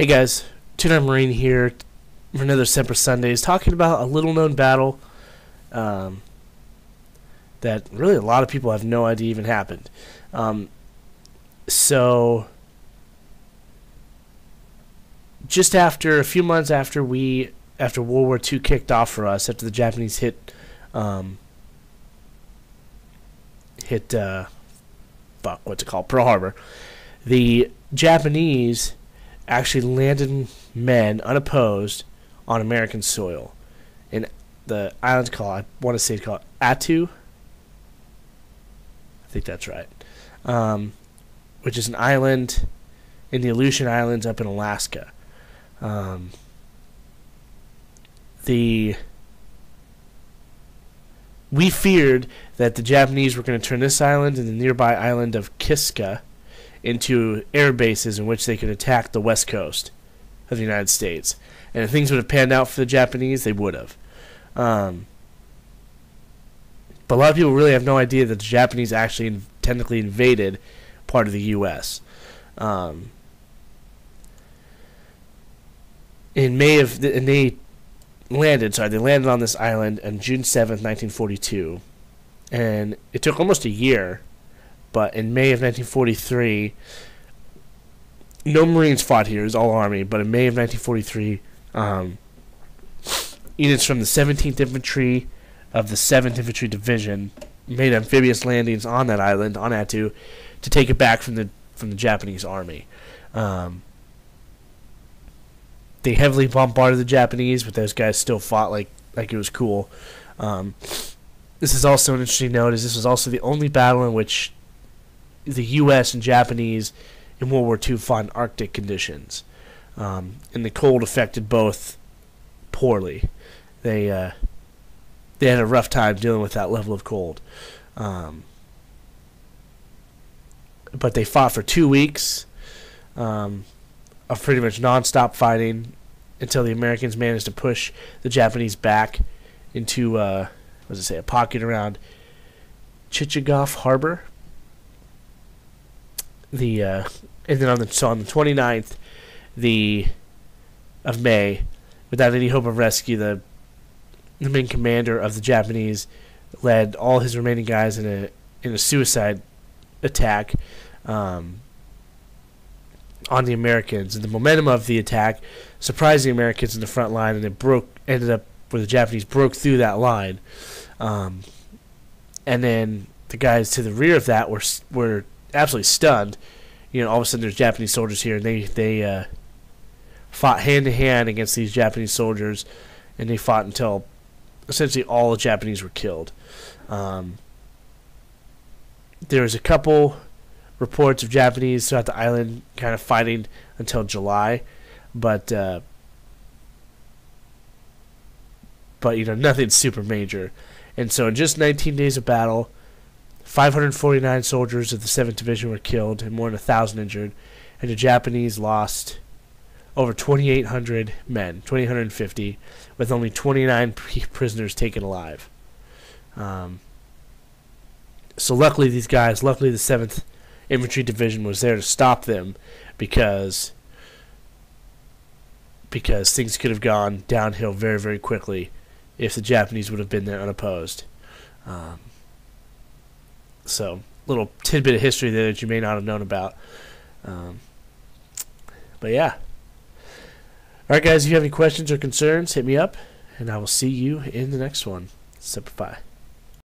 Hey guys, Two-Time Marine here for another Semper Sundays, talking about a little-known battle that really a lot of people have no idea even happened. So, just after a few months after World War II kicked off for us, after the Japanese hit Pearl Harbor, the Japanese actually landed men unopposed on American soil in the island's called, I want to say it's called Attu. I think that's right. Which is an island in the Aleutian Islands up in Alaska. We feared that the Japanese were going to turn this island and the nearby island of Kiska into air bases in which they could attack the west coast of the United States. And if things would have panned out for the Japanese, they would have. But a lot of people really have no idea that the Japanese actually technically invaded part of the U.S. They landed on this island on June 7th, 1942. And it took almost a year. But in May of 1943, no Marines fought here. It was all Army. But in May of 1943, units from the 17th Infantry of the 7th Infantry Division made amphibious landings on that island, on Attu, to take it back from the Japanese Army. They heavily bombarded the Japanese, but those guys still fought like it was cool. This is also an interesting note, as this was also the only battle in which the U.S. and Japanese in World War II fought in Arctic conditions, and the cold affected both poorly. They had a rough time dealing with that level of cold, but they fought for 2 weeks of pretty much non-stop fighting until the Americans managed to push the Japanese back into a pocket around Chichagof Harbor. And then on the 29th of May, without any hope of rescue, the main commander of the Japanese led all his remaining guys in a suicide attack on the Americans. And the momentum of the attack surprised the Americans in the front line, and it ended up where the Japanese broke through that line. And then the guys to the rear of that were absolutely stunned. All of a sudden there's Japanese soldiers here, and they fought hand to hand against these Japanese soldiers, and they fought until essentially all the Japanese were killed. There was a couple reports of Japanese throughout the island kind of fighting until July, but nothing super major. And so in just 19 days of battle, 549 soldiers of the 7th Division were killed and more than 1,000 injured, and the Japanese lost over 2,800 men, 2,850, with only 29 prisoners taken alive. So luckily the 7th Infantry Division was there to stop them, because things could have gone downhill very, very quickly if the Japanese would have been there unopposed. So, little tidbit of history there that you may not have known about. But yeah. Alright guys, if you have any questions or concerns, hit me up, and I will see you in the next one. Semper Fi.